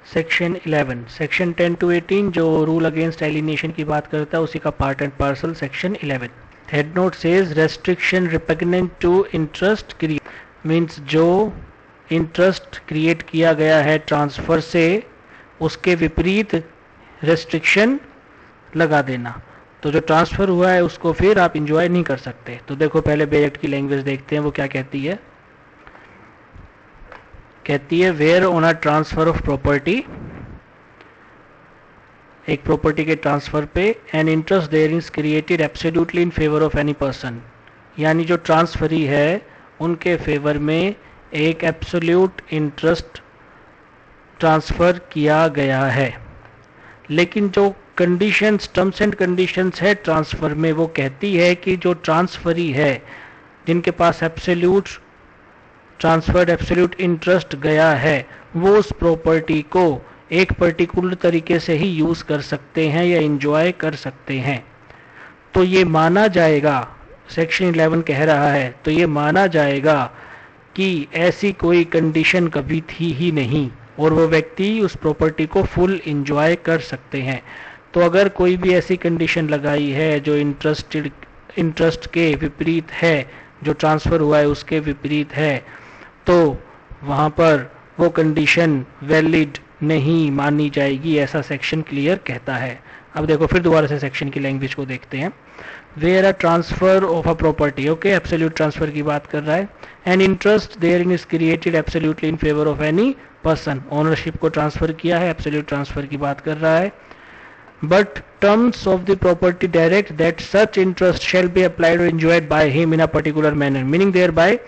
Section 11, section 10 to 18 जो rule against alienation की बात करता है उसी का part and parcel section 11। Head note says restriction repugnant to interest create means जो इंटरेस्ट क्रिएट किया गया है ट्रांसफर से उसके विपरीत रेस्ट्रिक्शन लगा देना। तो जो ट्रांसफर हुआ है उसको फिर आप इंजॉय नहीं कर सकते। तो देखो पहले बे एक्ट की लैंग्वेज देखते हैं वो क्या कहती है। कहती है where on a transfer of property, एक प्रॉपर्टी के ट्रांसफर पे an interest there is created absolutely in favour of any person, यानी जो ट्रांसफरी है उनके फेवर में एक एब्सोल्यूट इंटरेस्ट ट्रांसफर किया गया है। लेकिन जो कंडीशंस, टर्म्स एंड कंडीशंस है ट्रांसफर में, वो कहती है कि जो ट्रांसफरी है जिनके पास एब्सोल्यूट ट्रांसफर्ड एब्सोल्यूट इंटरेस्ट गया है वो उस प्रॉपर्टी को एक पर्टिकुलर तरीके से ही यूज कर सकते हैं या एंजॉय कर सकते हैं। तो ये माना जाएगा, सेक्शन 11 कह रहा है, तो ये माना जाएगा कि ऐसी कोई कंडीशन कभी थी ही नहीं और वो व्यक्ति उस प्रॉपर्टी को फुल एंजॉय कर सकते हैं। तो अगर कोई भी ऐसी कंडीशन लगाई है जो इंटरेस्ट के विपरीत है, जो ट्रांसफर हुआ है उसके विपरीत है, तो वहां पर वो कंडीशन वैलिड नहीं मानी जाएगी, ऐसा सेक्शन क्लियर कहता है। अब देखो फिर दोबारा से सेक्शन की लैंग्वेज को देखते हैं। Where a transfer of a property, okay, absolute transfer की बात कर रहा है। An interest there is created absolutely in favour of any person, ownership को ट्रांसफर किया है, एब्सोल्यूट ट्रांसफर की बात कर रहा है। But terms of the property direct that such interest shall be applied और enjoyed by him in a particular manner, meaning thereby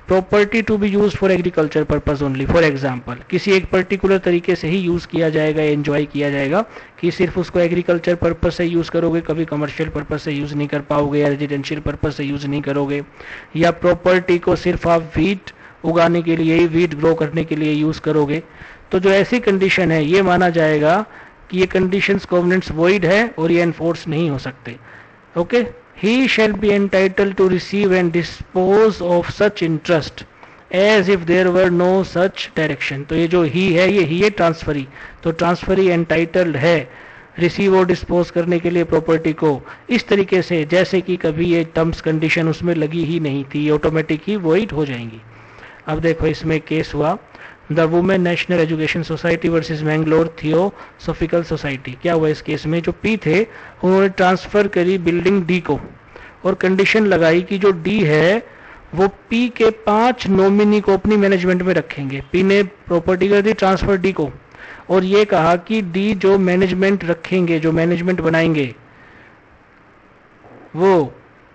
property to be use for agriculture purpose only. For example, किसी एक particular तरीके से ही use किया जाएगा, enjoy किया जाएगा, कि सिर्फ उसको एग्रीकल्चर पर्पज से यूज करोगे, कभी कमर्शियल पर्पज से यूज नहीं कर पाओगे या रेजिडेंशियल पर्पज से यूज नहीं करोगे, या प्रॉपर्टी को सिर्फ आप वीट उगाने के लिए, वीट ग्रो करने के लिए यूज करोगे। तो जो ऐसी कंडीशन है ये माना जाएगा कि ये कंडीशंस कोवेनेंट्स वॉइड है और ये एनफोर्स नहीं हो सकते। Okay, he shall be entitled to receive and dispose of such interest as if there were no such direction। तो ये जो ही है ये ही है ट्रांसफरी, तो ट्रांसफरी एंटाइटल्ड है रिसीव और डिस्पोज करने के लिए प्रॉपर्टी को इस तरीके से जैसे कि कभी ये टर्म्स कंडीशन उसमें लगी ही नहीं थी, ऑटोमेटिक ही वॉइड हो जाएंगी। अब देखो इसमें केस हुआ the women national education society versus Mangalore theosophical society. क्या हुआ इस केस में, जो पी थे उन्होंने ट्रांसफर करी बिल्डिंग डी को और कंडीशन लगाई कि जो डी है वो पी के 5 नॉमिनी को अपनी मैनेजमेंट में रखेंगे। पी ने प्रॉपर्टी कर दी ट्रांसफर डी को और ये कहा कि डी जो मैनेजमेंट रखेंगे, जो मैनेजमेंट बनाएंगे, वो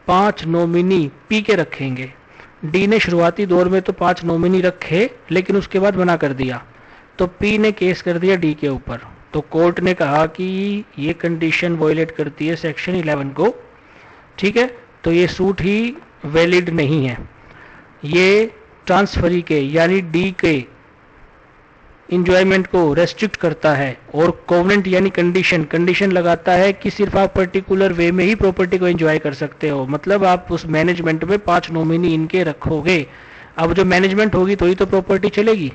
5 नॉमिनी पी के रखेंगे। डी ने शुरुआती दौर में तो 5 नॉमिनी रखे लेकिन उसके बाद मना कर दिया, तो पी ने केस कर दिया डी के ऊपर। तो कोर्ट ने कहा कि ये कंडीशन वॉयलेट करती है सेक्शन 11 को, ठीक है, तो ये सूट ही वैलिड नहीं है, ये ट्रांसफरी के यानी डी के इंजॉयमेंट को रेस्ट्रिक्ट करता है और कोवेनेंट यानी कंडीशन लगाता है कि सिर्फ आप पर्टिकुलर वे में ही प्रॉपर्टी को एंजॉय कर सकते हो, मतलब आप उस मैनेजमेंट में 5 नॉमिनी इनके रखोगे। अब जो मैनेजमेंट होगी तो ही तो प्रॉपर्टी चलेगी,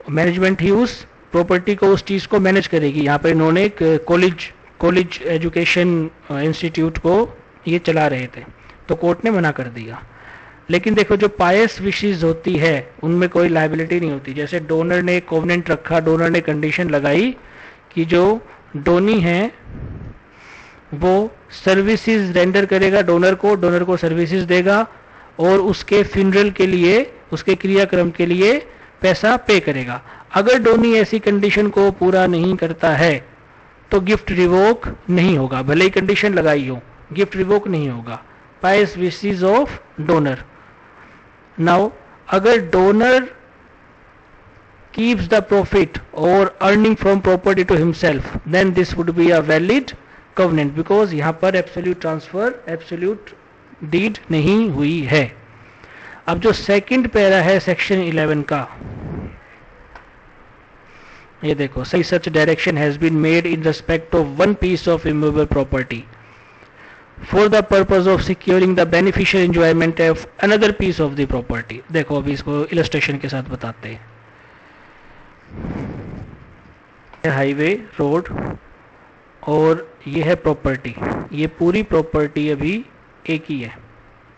मैनेजमेंट ही उस प्रॉपर्टी को, उस चीज को मैनेज करेगी। यहाँ पर इन्होंने एक कॉलेज एजुकेशन इंस्टीट्यूट को ये चला रहे थे, तो कोर्ट ने मना कर दिया। लेकिन देखो जो पायस विशेष होती है उनमें कोई लायबिलिटी नहीं होती। जैसे डोनर ने कोवेनेंट रखा, डोनर ने कंडीशन लगाई कि जो डोनी है वो सर्विसेज रेंडर करेगा डोनर को सर्विसेज देगा और उसके फ्यूनरल के लिए, उसके क्रियाक्रम के लिए पैसा पे करेगा। अगर डोनी ऐसी कंडीशन को पूरा नहीं करता है तो गिफ्ट रिवोक नहीं होगा, भले ही कंडीशन लगाई हो, गिफ्ट रिवोक नहीं होगा। पायस विशेष ऑफ डोनर। नाउ अगर donor keeps the profit or earning from property to himself, then this would be a valid covenant because यहाँ पर absolute transfer, absolute deed नहीं हुई है। अब जो सेकंड पैरा है सेक्शन 11 का, ये देखो, सही such direction has been made in respect of one piece of immovable property for the purpose of securing the beneficial enjoyment of another piece of the property। देखो अभी इसको इलस्ट्रेशन के साथ बताते हैं। हाईवे रोड और ये है प्रॉपर्टी। ये पूरी प्रॉपर्टी अभी एक ही है,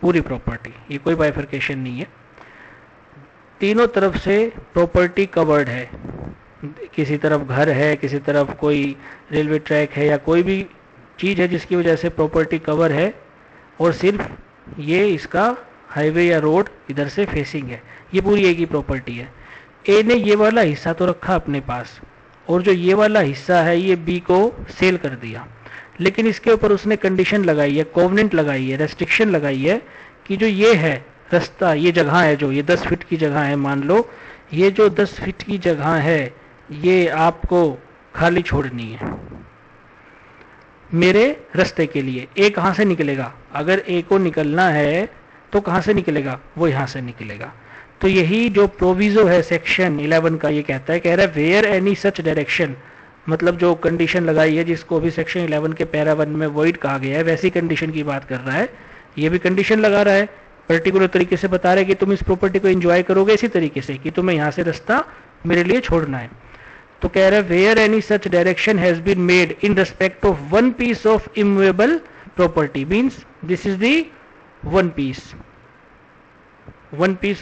पूरी प्रॉपर्टी, ये कोई बाइफर्केशन नहीं है। तीनों तरफ से प्रॉपर्टी कवर्ड है, किसी तरफ घर है, किसी तरफ कोई रेलवे ट्रैक है या कोई भी चीज़ है जिसकी वजह से प्रॉपर्टी कवर है, और सिर्फ ये इसका हाईवे या रोड इधर से फेसिंग है। ये पूरी एक ही प्रॉपर्टी है। ए ने ये वाला हिस्सा तो रखा अपने पास, और जो ये वाला हिस्सा है ये बी को सेल कर दिया, लेकिन इसके ऊपर उसने कंडीशन लगाई है, कोवेनेंट लगाई है, रेस्ट्रिक्शन लगाई है कि जो ये है रास्ता, ये जगह है, जो ये 10 फीट की जगह है, मान लो ये जो 10 फीट की जगह है ये आपको खाली छोड़नी है मेरे रास्ते के लिए। ए कहाँ से निकलेगा? अगर ए को निकलना है तो कहाँ से निकलेगा? वो यहाँ से निकलेगा। तो यही जो प्रोविजो है सेक्शन 11 का, ये कहता है, कह रहा है वेयर एनी सच डायरेक्शन, मतलब जो कंडीशन लगाई है जिसको भी सेक्शन 11 के पैरा 1 में वॉइड कहा गया है, वैसी कंडीशन की बात कर रहा है। ये भी कंडीशन लगा रहा है, पर्टिकुलर तरीके से बता रहा है कि तुम इस प्रॉपर्टी को एंजॉय करोगे इसी तरीके से कि तुम्हें यहाँ से रास्ता मेरे लिए छोड़ना है। तो कह रहा है where any such direction has been made in respect of one piece of immovable property, means this is the one piece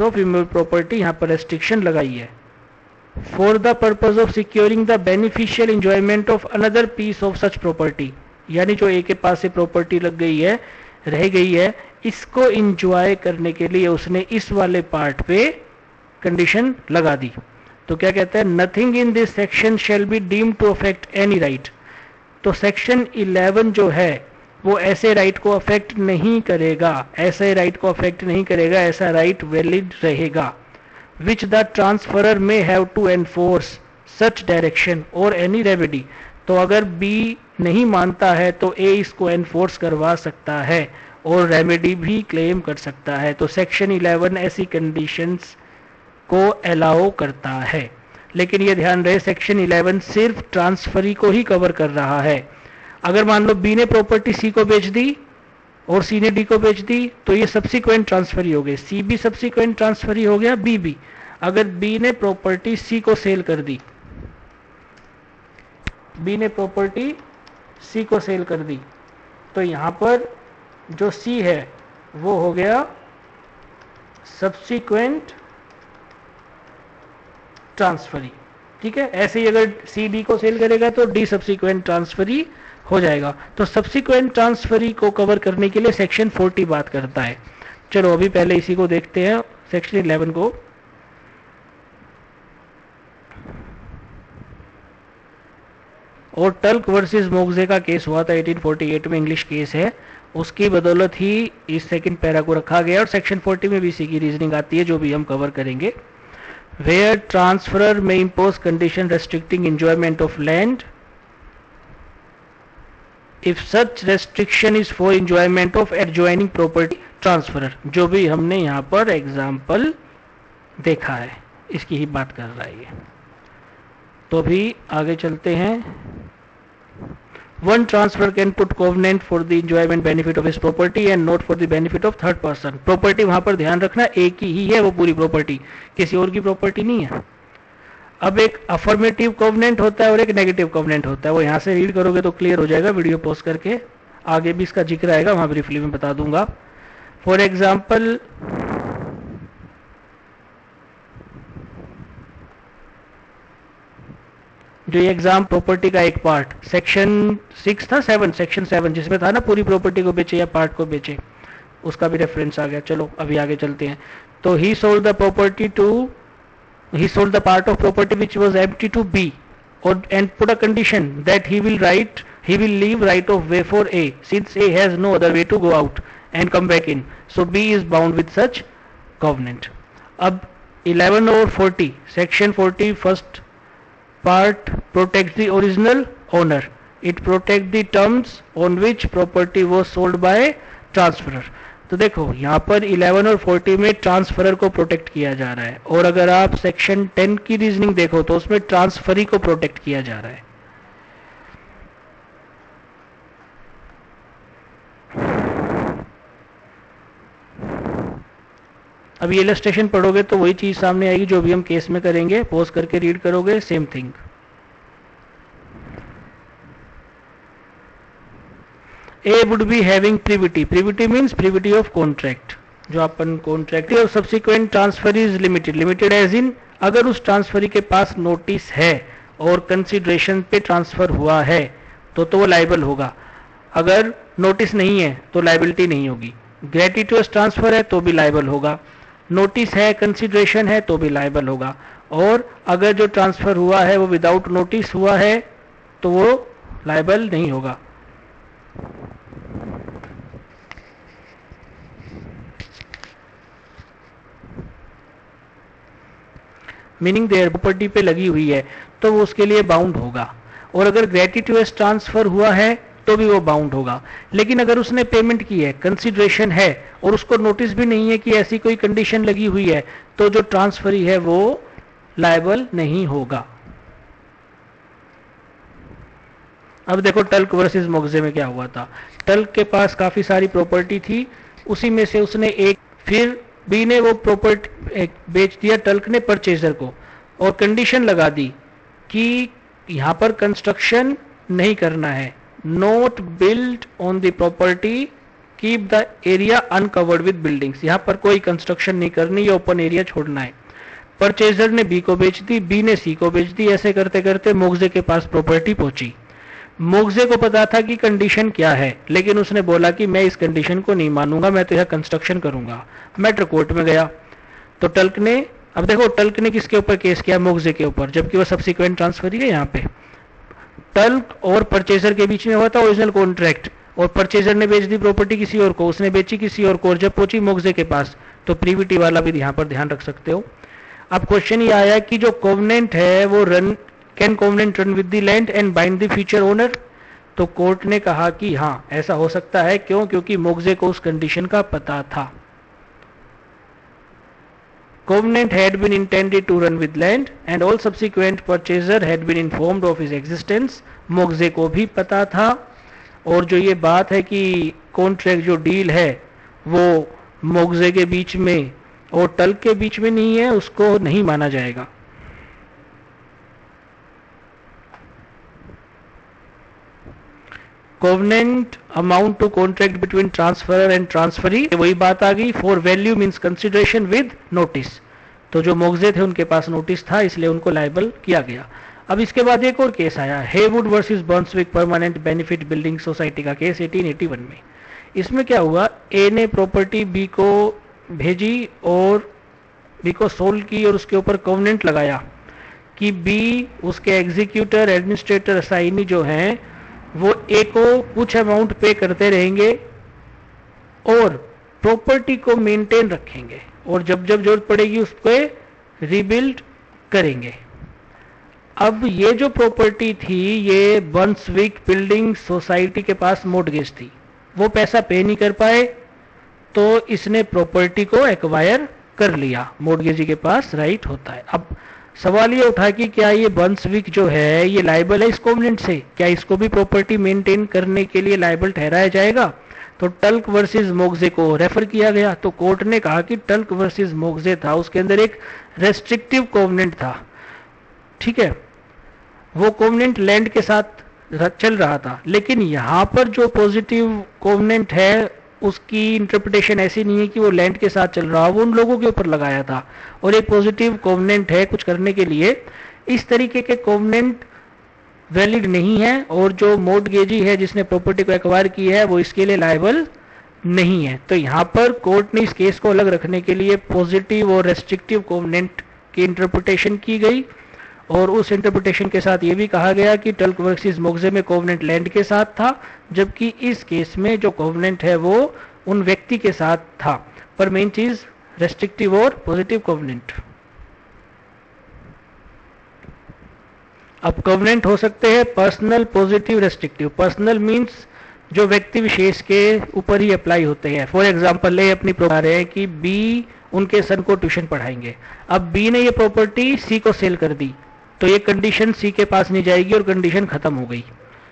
of immovable property, यहाँ पर रेस्ट्रिक्शन लगाई है। For the purpose of securing the beneficial enjoyment of another piece of such property, यानी जो ए के पास से property लग गई है, रह गई है, इसको एंजॉय करने के लिए उसने इस वाले पार्ट पे कंडीशन लगा दी। तो क्या कहता है? Nothing in this section shall be deemed to affect any right. तो सेक्शन 11 जो है वो ऐसे राइट को अफेक्ट नहीं करेगा, ऐसे राइट को अफेक्ट नहीं करेगा, ऐसा राइट वैलिड रहेगा। Which the transferor may have to enforce such direction और एनी रेमेडी। तो अगर बी नहीं मानता है तो ए इसको एनफोर्स करवा सकता है और रेमेडी भी क्लेम कर सकता है। तो सेक्शन 11 ऐसी कंडीशंस को अलाउ करता है, लेकिन ये ध्यान रहे सेक्शन 11 सिर्फ ट्रांसफरी को ही कवर कर रहा है। अगर मान लो बी ने प्रॉपर्टी सी को बेच दी और सी ने डी को बेच दी तो ये सब्सिक्वेंट ट्रांसफरी हो गए, सी भी सब्सिक्वेंट ट्रांसफरी हो गया, बी भी। अगर बी ने प्रॉपर्टी सी को सेल कर दी, बी ने प्रॉपर्टी सी को सेल कर दी, तो यहां पर जो सी है वो हो गया सब्सिक्वेंट ट्रांसफरी, ठीक है। ऐसे ही अगर सी डी को सेल करेगा तो डी सब्सिक्वेंट ट्रांसफरी हो जाएगा। तो सब्सिक्वेंट ट्रांसफरी को कवर करने के लिए सेक्शन 40 बात करता है। चलो अभी पहले इसी को देखते हैं, सेक्शन 11 को। और टल्क वर्सेस मोक्जे का केस हुआ था 1848 में, इंग्लिश केस है, उसकी बदौलत ही इस सेकंड पैरा को रखा गया। और सेक्शन 40 में भी इसी की रीजनिंग आती है जो भी हम कवर करेंगे। वेयर ट्रांसफरर में impose condition restricting enjoyment of land if such restriction is for enjoyment of adjoining property transferor, जो भी हमने यहाँ पर एग्जाम्पल देखा है इसकी ही बात कर रहा है ये। तो भी आगे चलते हैं। One transfer can put covenant for the enjoyment benefit of his property and not for the benefit of third person. Property वहां पर ध्यान रखना एक ही है, वो पूरी प्रॉपर्टी, किसी और की प्रॉपर्टी नहीं है। अब एक अफर्मेटिव कोवेनेंट होता है और एक नेगेटिव कोवेनेंट होता है, वो यहां से रीड करोगे तो क्लियर हो जाएगा, वीडियो पॉज करके आगे भी इसका जिक्र आएगा, वहां ब्रीफली में बता दूंगा। फॉर एग्जाम्पल जो ये एग्जाम प्रॉपर्टी का एक पार्ट सेक्शन 6 था, सेक्शन 7 जिसमें था ना पूरी प्रॉपर्टी को बेचे या पार्ट को बेचे, उसका भी रेफरेंस आ गया। चलो अभी आगे चलते हैं। तो he sold the property to he sold the part of property which was empty to B and put a condition that he will leave right of way for A since A has no other way to go out and come back in, so B is bound with such covenant. अब 11 और 40 section 40 first part protects the original owner, it protects the terms on which property was sold by transferor. तो देखो यहाँ पर 11 और 40 में transferor को protect किया जा रहा है, और अगर आप सेक्शन 10 की रीजनिंग देखो तो उसमें ट्रांसफरी को प्रोटेक्ट किया जा रहा है। अब ये इलस्ट्रेशन पढ़ोगे तो वही चीज सामने आएगी जो भी हम केस में करेंगे, पॉज करके रीड करोगे, same thing. A would be having privity, privity means privity of contract, जो अपन कॉन्ट्रैक्ट और subsequent transfer is limited, limited as in अगर उस ट्रांसफरी के पास नोटिस है और कंसिडरेशन पे ट्रांसफर हुआ है तो वो लाइबल होगा, अगर नोटिस नहीं है तो लाइबिलिटी नहीं होगी। ग्रेटिट्यूअस ट्रांसफर है तो भी लाइबल होगा, नोटिस है कंसिडरेशन है तो भी लाइबल होगा, और अगर जो ट्रांसफर हुआ है वो विदाउट नोटिस हुआ है तो वो लाइबल नहीं होगा। मीनिंग देयर प्रॉपर्टी पे लगी हुई है तो वो उसके लिए बाउंड होगा, और अगर ग्रेटिट्यूअस ट्रांसफर हुआ है तो भी वो बाउंड होगा। लेकिन अगर उसने पेमेंट की है, कंसिडरेशन है और उसको नोटिस भी नहीं है कि ऐसी कोई कंडीशन लगी हुई है, तो जो ट्रांसफरी है वो लायबल नहीं होगा। अब देखो टल्क वर्सेस मोगजे में क्या हुआ था। टल्क के पास काफी सारी प्रॉपर्टी थी, उसी में से उसने एक, फिर बी ने वो प्रॉपर्टी बेच दिया टल्क ने परचेजर को, और कंडीशन लगा दी कि यहां पर कंस्ट्रक्शन नहीं करना है, not build on the property, keep the area uncovered with buildings, यहां पर कोई कंस्ट्रक्शन नहीं करनी, ये ओपन एरिया छोड़ना है। परचेजर ने बी को बेच दी, बी ने सी को बेच दी, ऐसे करते करते मोगजे के पास प्रॉपर्टी पहुंची। मोगजे को पता था कि कंडीशन क्या है, लेकिन उसने बोला कि मैं इस कंडीशन को नहीं मानूंगा, मैं तो यह कंस्ट्रक्शन करूंगा। मैटर कोर्ट में गया तो टल्क ने, अब देखो टल्क ने किसके ऊपर केस किया, मोगजे के ऊपर, जबकि वो सब्सिक्वेंट ट्रांसफर ही है। यहाँ पे टल्क और परचेजर के बीच में हुआ था ओरिजिनल कॉन्ट्रैक्ट, और परचेजर ने बेच दी प्रॉपर्टी किसी और को, उसने बेची किसी और को, और जब पहुंची मोगजे के पास तो प्रीविटी वाला भी यहाँ पर ध्यान रख सकते हो। अब क्वेश्चन ये आया कि जो कोवेनेंट है वो run, can covenant run with the land and bind the future owner, तो कोर्ट ने कहा कि हाँ ऐसा हो सकता है। क्यों? क्योंकि मोगजे को उस कंडीशन का पता था। Covenant had been intended to run with land and all subsequent purchaser had been informed of his existence, मोगजे को भी पता था, और जो ये बात है कि कॉन्ट्रैक्ट जो डील है वो मोगजे के बीच में और टल्क के बीच में नहीं है, उसको नहीं माना जाएगा। Covenant amount to contract between transferor and transferee, वही बात आ गई। For value means consideration with notice, तो जो मोगजे थे उनके पास नोटिस था इसलिए उनको लायबल किया गया। अब इसके बाद एक और केस आया, Haywood versus Brunswick permanent benefit building society का केस 1881 में। इसमें क्या हुआ, ए ने प्रॉपर्टी बी को भेजी और बी को सोल्ड की और उसके ऊपर कोवेनेंट लगाया कि बी उसके एग्जीक्यूटर, एडमिनिस्ट्रेटर, असाइनी जो हैं वो ए को कुछ अमाउंट पे करते रहेंगे और प्रॉपर्टी को मेंटेन रखेंगे, और जब जब जरूरत पड़ेगी उसको रिबिल्ड करेंगे। अब ये जो प्रॉपर्टी थी ये बर्न्सविक बिल्डिंग सोसाइटी के पास मॉर्गेज थी, वो पैसा पे नहीं कर पाए तो इसने प्रॉपर्टी को एक्वायर कर लिया, मॉर्गेजी के पास राइट होता है। अब सवाल ये उठा कि क्या ये बर्न्सविक जो है ये लायबल है इस कोवेनेंट से, क्या इसको भी प्रॉपर्टी मेंटेन करने के लिए लायबल ठहराया जाएगा? तो टल्क वर्सेस मोगजे को रेफर किया गया, तो कोर्ट ने कहा कि टल्क वर्सेस मोगजे था, उसके अंदर एक रेस्ट्रिक्टिव कोवेनेंट था, ठीक है, वो कोवेनेंट लैंड के साथ चल रहा था। लेकिन यहां पर जो पॉजिटिव कोवेनेंट है उसकी इंटरप्रिटेशन ऐसी नहीं है कि वो लैंड के साथ चल रहा, वो उन लोगों के ऊपर लगाया था, और एक पॉजिटिव कोवेनेंट है कुछ करने के लिए। इस तरीके के कोवेनेंट वैलिड नहीं है, और जो मॉर्गेजी है जिसने प्रॉपर्टी को एक्वायर की है वो इसके लिए लायबल नहीं है। तो यहाँ पर कोर्ट ने इस केस को अलग रखने के लिए पॉजिटिव और रेस्ट्रिक्टिव कोवेनेंट की इंटरप्रिटेशन की गई, और उस इंटरप्रिटेशन के साथ ये भी कहा गया कि टल्क वर्सेस मोगजे में कोवेनेंट लैंड के साथ था, जबकि इस केस में जो कोवेनेंट है वो उन व्यक्ति के साथ था। पर मेन चीज रेस्ट्रिक्टिव और पॉजिटिव कोवेनेंट। अब कोवेनेंट हो सकते हैं personal, positive, restrictive. Personal means जो व्यक्ति विशेष के ऊपर ही अप्लाई होते हैं। फॉर एग्जांपल ले अपनी बता रहे हैं कि बी उनके सन को ट्यूशन पढ़ाएंगे, अब बी ने ये प्रॉपर्टी सी को सेल कर दी तो ये कंडीशन सी के पास नहीं जाएगी और कंडीशन खत्म हो गई,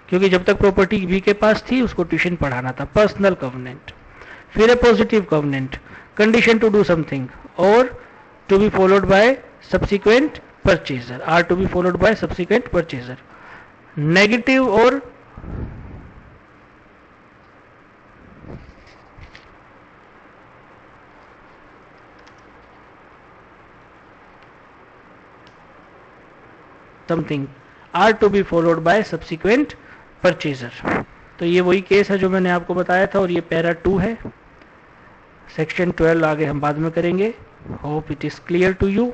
क्योंकि जब तक प्रॉपर्टी बी के पास थी उसको ट्यूशन पढ़ाना था। Personal covenant. फिर है positive covenant, condition to do something और to be followed by subsequent purchaser, are to be followed by subsequent purchaser. Negative और something are to be followed by subsequent purchaser. तो ये वही case है जो मैंने आपको बताया था और ये पैरा 2 है। सेक्शन 12 आगे हम बाद में करेंगे। Hope it is clear to you.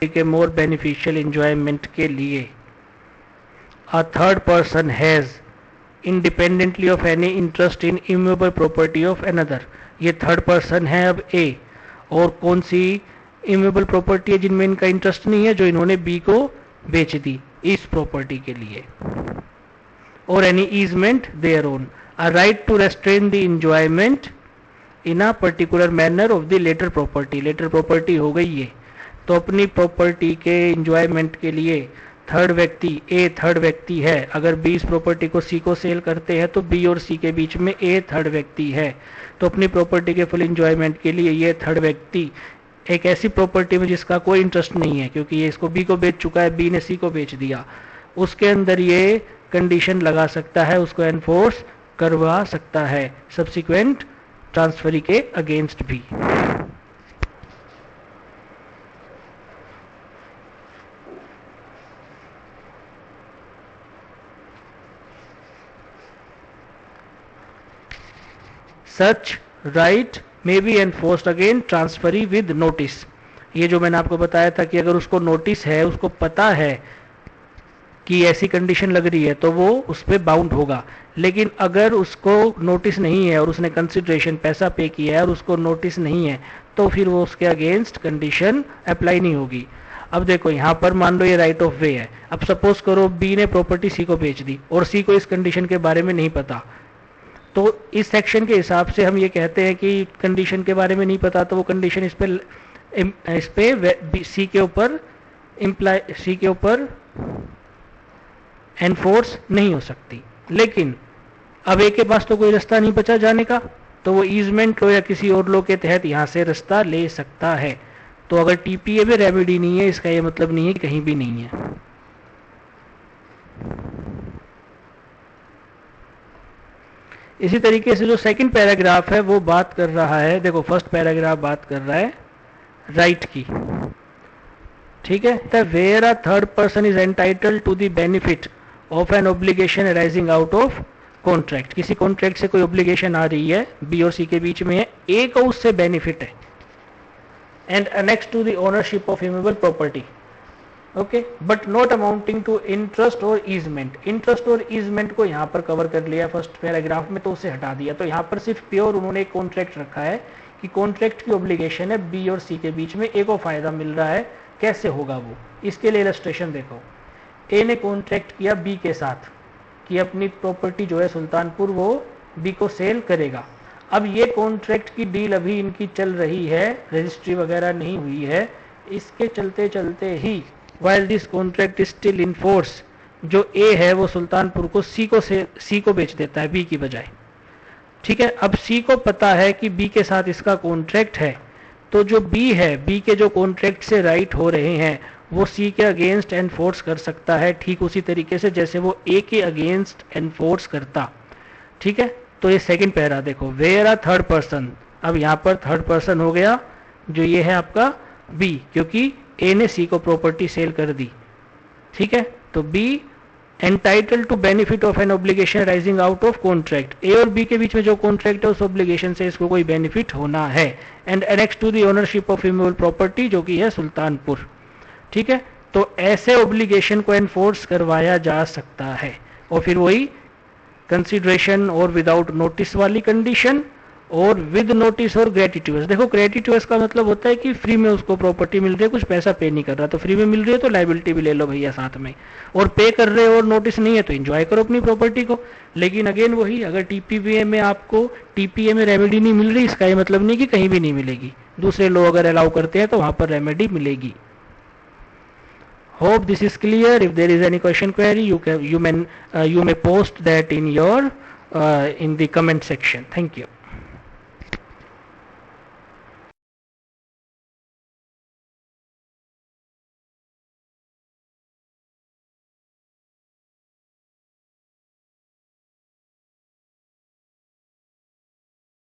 के मोर बेनिफिशियल एंजॉयमेंट के लिए a third person has independently of any interest in immovable property of another. ये थर्ड पर्सन है अब ए, और कौन सी इमूवेबल प्रॉपर्टी है जिनमें इनका इंटरेस्ट नहीं है, जो इन्होंने बी को बेच दी इस प्रॉपर्टी के लिए। और any easement thereon, a right to restrain the enjoyment in a particular manner of the latter property. Latter property हो गई ये, तो अपनी प्रॉपर्टी के एंजॉयमेंट के लिए थर्ड व्यक्ति ए थर्ड व्यक्ति है। अगर बी इस प्रॉपर्टी को सी को सेल करते हैं तो बी और सी के बीच में ए थर्ड व्यक्ति है। तो अपनी प्रॉपर्टी के फुल एंजॉयमेंट के लिए ये थर्ड व्यक्ति एक ऐसी प्रॉपर्टी में जिसका कोई इंटरेस्ट नहीं है, क्योंकि ये इसको बी को बेच चुका है, बी ने सी को बेच दिया, उसके अंदर ये कंडीशन लगा सकता है, उसको एनफोर्स करवा सकता है सब्सिक्वेंट ट्रांसफरी के अगेंस्ट भी। Such right may be enforced again transferee with notice। ये जो मैंने आपको बताया था कि अगर उसको नोटिस है, उसको पता है कि ऐसी कंडीशन लग रही है, तो वो उस पर बाउंड होगा। लेकिन अगर उसको नोटिस नहीं है और उसने कंसिडरेशन पैसा पे किया है और उसको नोटिस नहीं है, तो फिर वो उसके अगेंस्ट कंडीशन अप्लाई नहीं होगी। अब देखो यहाँ पर मान लो ये राइट ऑफ वे है। अब सपोज करो बी ने प्रॉपर्टी सी को बेच दी और सी को इस कंडीशन के बारे में नहीं पता, तो इस सेक्शन के हिसाब से हम ये कहते हैं कि कंडीशन के बारे में नहीं पता, तो वो कंडीशन इस पे सी के ऊपर एनफोर्स नहीं हो सकती। लेकिन अब ए के पास तो कोई रास्ता नहीं बचा जाने का, तो वो ईजमेंट लो या किसी और लो के तहत यहां से रास्ता ले सकता है। तो अगर टीपीए में रेमेडी नहीं है, इसका ये मतलब नहीं है कि कहीं भी नहीं है। इसी तरीके से जो सेकंड पैराग्राफ है वो बात कर रहा है, देखो फर्स्ट पैराग्राफ बात कर रहा है राइट की, ठीक है। The where a third person is entitled to the benefit of an obligation arising out of contract. किसी कॉन्ट्रैक्ट से कोई ऑब्लिगेशन आ रही है, बी और सी के बीच में है, ए को उससे बेनिफिट है, and annex to the ownership of immovable property, okay, but not amounting to interest और ईजमेंट। इंटरेस्ट और ईजमेंट को यहाँ पर कवर कर लिया फर्स्ट पैराग्राफ में, तो उसे हटा दिया। तो यहाँ पर सिर्फ प्योर उन्होंने एक कॉन्ट्रैक्ट रखा है कि कॉन्ट्रैक्ट की ऑब्लिगेशन है बी और सी के बीच में, ए को फायदा मिल रहा है। कैसे होगा वो, इसके लिए इलस्ट्रेशन देखो। ए ने कॉन्ट्रैक्ट किया बी के साथ कि अपनी प्रॉपर्टी जो है सुल्तानपुर वो बी को सेल करेगा। अब ये कॉन्ट्रैक्ट की डील अभी इनकी चल रही है, रजिस्ट्री वगैरह नहीं हुई है। इसके चलते चलते ही while this contract is still in force, जो A है वो सुल्तानपुर को सी को बेच देता है बी की बजाय, ठीक है। अब सी को पता है कि बी के साथ इसका कॉन्ट्रैक्ट है, तो जो बी है, बी के जो कॉन्ट्रैक्ट से राइट हो रहे हैं वो सी के अगेंस्ट एनफोर्स कर सकता है, ठीक उसी तरीके से जैसे वो ए के अगेंस्ट एनफोर्स करता, ठीक है। तो ये सेकंड पैरा देखो, वेयर अ थर्ड पर्सन, अब यहाँ पर थर्ड पर्सन हो गया जो ये है आपका बी, क्योंकि ए ने सी को प्रॉपर्टी सेल कर दी, ठीक है। तो B entitle to benefit of an obligation arising out of contract, A और बी के बीच में जो कॉन्ट्रैक्ट है उस ऑब्लिगेशन से इसको कोई बेनिफिट होना है, and annex to the ownership of immovable property जो कि है सुल्तानपुर, ठीक है। तो ऐसे ऑब्लिगेशन को एनफोर्स करवाया जा सकता है, और फिर वही कंसिडरेशन और विदाउट नोटिस वाली कंडीशन और विद नोटिस और ग्रेटिट्यूस। देखो ग्रेटिट्यूस का मतलब होता है कि फ्री में उसको प्रॉपर्टी मिल रही है, कुछ पैसा पे नहीं कर रहा, तो फ्री में मिल रही है तो लायबिलिटी भी ले लो भैया साथ में, और पे कर रहे हो और नोटिस नहीं है तो एंजॉय करो अपनी प्रॉपर्टी को। लेकिन अगेन वही, अगर टीपीए में आपको टीपीए में रेमेडी नहीं मिल रही, इसका ये मतलब नहीं कि कहीं भी नहीं मिलेगी, दूसरे लोग अगर अलाउ करते हैं तो वहां पर रेमेडी मिलेगी। Hope this is clear. If there is any question query, you may post that in the comment section. Thank you.